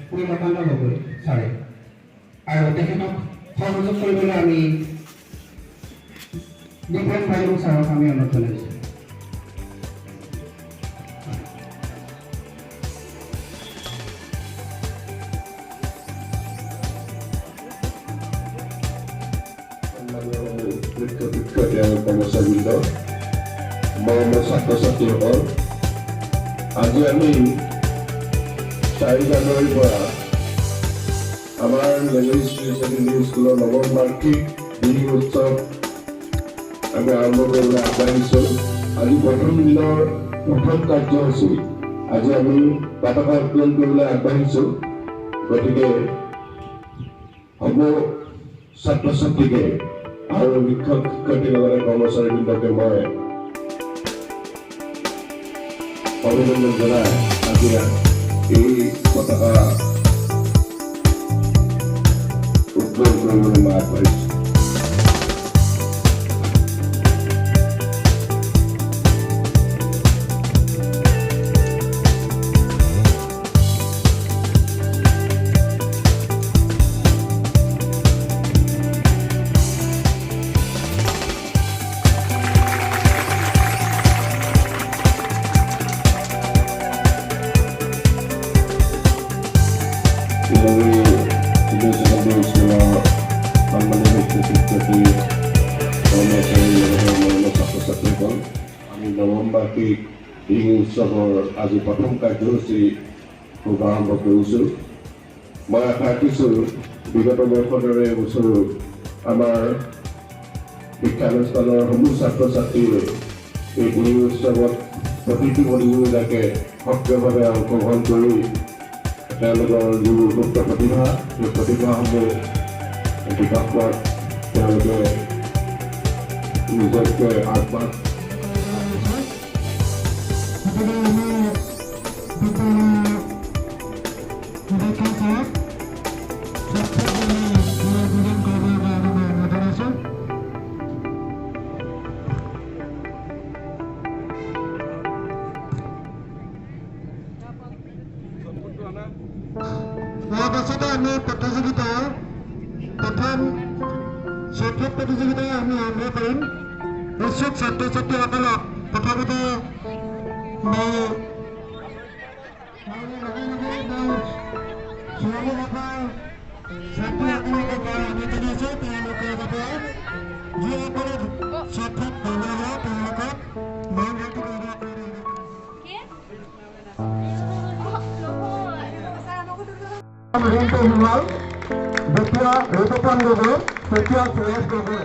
পূৰ্ণকাণ্ড গগৈ ছাৰে আৰু তেখেতক সহযোগ কৰিবলৈ আমি ডিফেন্স ভাইলুক ছাৰক আমি অনুৰোধ জনাইছোঁ। শিক্ষাৰ্থী আৰু কৰ্মচাৰীবৃন্দ, মৰমৰ ছাত্ৰ ছাত্ৰীসকল, আজি আমি 4 জানুৱাৰীৰ পৰা আমাৰ লেভেল স্কুলৰ নৱম বাৰ্ষিক বিহু উৎসৱ আমি আৰম্ভ কৰিবলৈ আগবাঢ়িছোঁ। আজি প্ৰথম দিনৰ প্ৰথম কাৰ্যসূচী আজি আমি পতাকা উত্তোলন কৰিবলৈ আগবাঢ়িছোঁ। গতিকে সমূহ ছাত্ৰ ছাত্ৰীকে আৰু শিক্ষক শিক্ষয়িত্ৰীৰ লগতে কৰ্মচাৰীবৃন্দকে মই অভিনন্দন জনাই আজি এই পতাকা উত্তোলন কৰিবলৈ মই আগবাঢ়িছোঁ। আমি নৱম বাৰ্ষিক বিহু উৎসৱৰ আজি প্ৰথম কাৰ্যসূচী শুভাৰম্ভ কৰিছোঁ। মই আশা ৰাখিছোঁ বিগত বৰ্ষৰ দৰে এবছৰো আমাৰ শিক্ষানুষ্ঠানৰ সমূহ ছাত্ৰ ছাত্ৰীয়ে এই বিহু উৎসৱত প্ৰতিটো প্ৰতিযোগিতাকে সক্ৰিয়ভাৱে অংশগ্ৰহণ কৰি তেওঁলোকৰ যিবোৰ সুপ্ত প্ৰতিভা সেই প্ৰতিভাসমূহ বিকাশ কৰাত তেওঁলোকে নিজকে আগবাঢ় ইয়াৰ পাছতে আমি প্ৰতিযোগিতাৰ প্ৰথম চৈত্ৰত প্ৰতিযোগিতা আমি আৰম্ভ কৰিম। উৎসুক ছাত্ৰ ছাত্ৰীসকলক প্ৰথমতে ছোৱালী ভাষাৰ ছাত্ৰীসকলক আমি জনাইছোঁ তেওঁলোকে যাতে যিসকলে চৈত্ৰত দলীয় হয় তেওঁলোকক মৰম ভক্তি ব্যৱহাৰ কৰি ঋণটো হিমাল দ্বিতীয় ঋতুপন গগৈ তৃতীয় সুৰেশ গগৈ।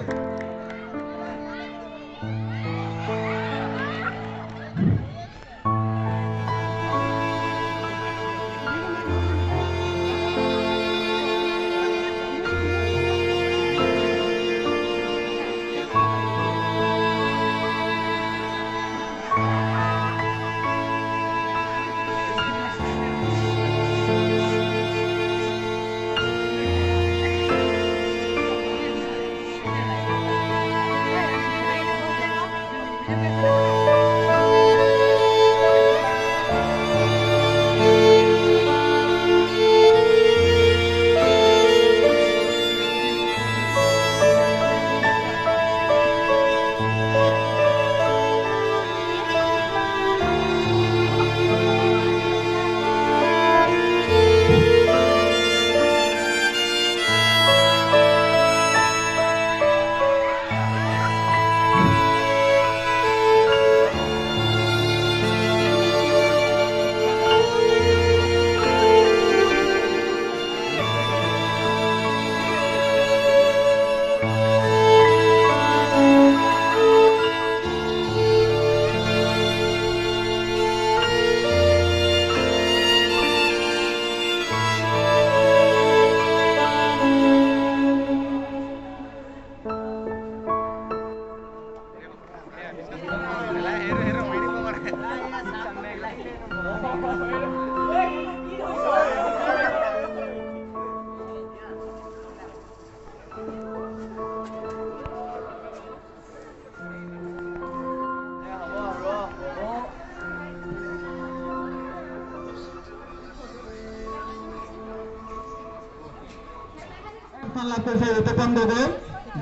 স্থান লাভ কৰিছে ঋতুপন গগৈ,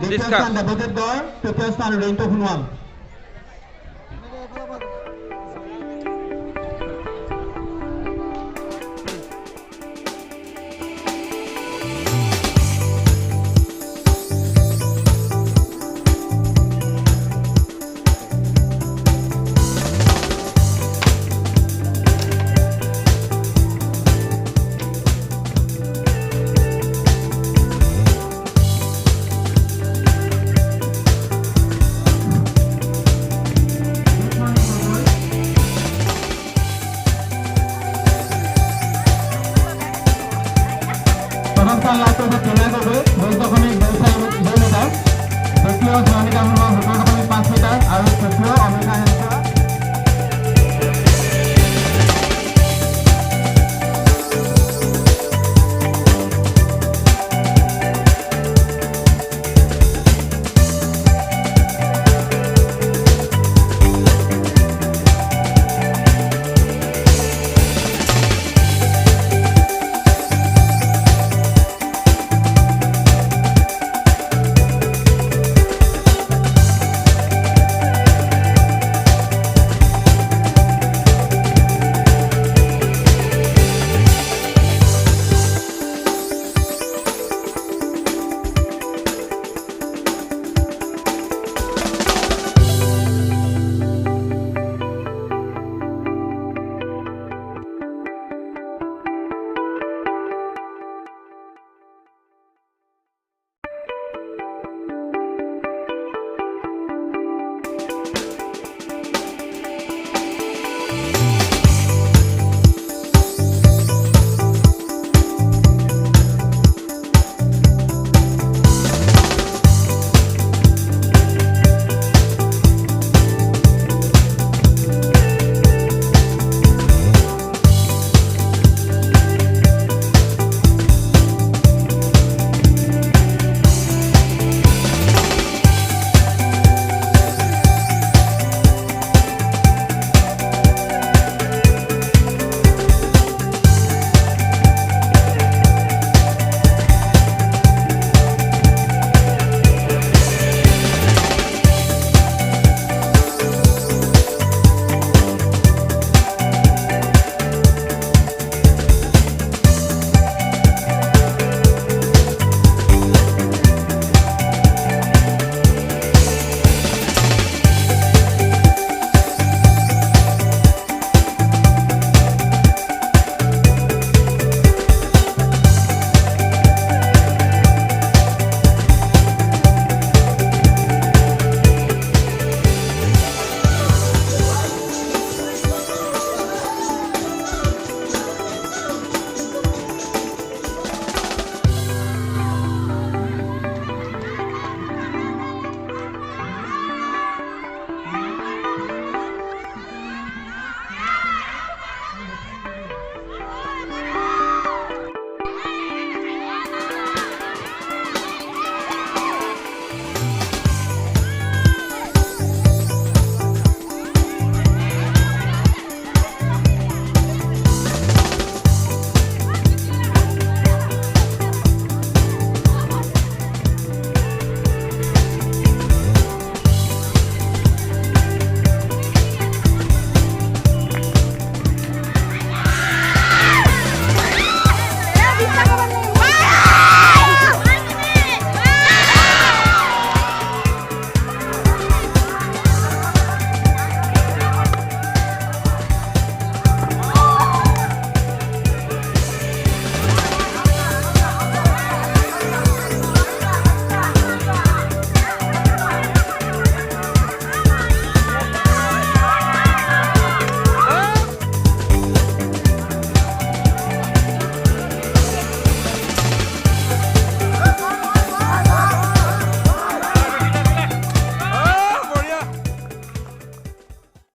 দ্বিতীয় স্থান দেৱজিৎ গড়, তৃতীয় স্থান ৰিণ্টু সোণোৱাল। প্ৰথম স্থান লাভ কৰিছে প্ৰিয়া গগৈ 2.2 মিটাৰ, দ্বিতীয় সোণালিকা সোণোৱাল 2.5 মিটাৰ আৰু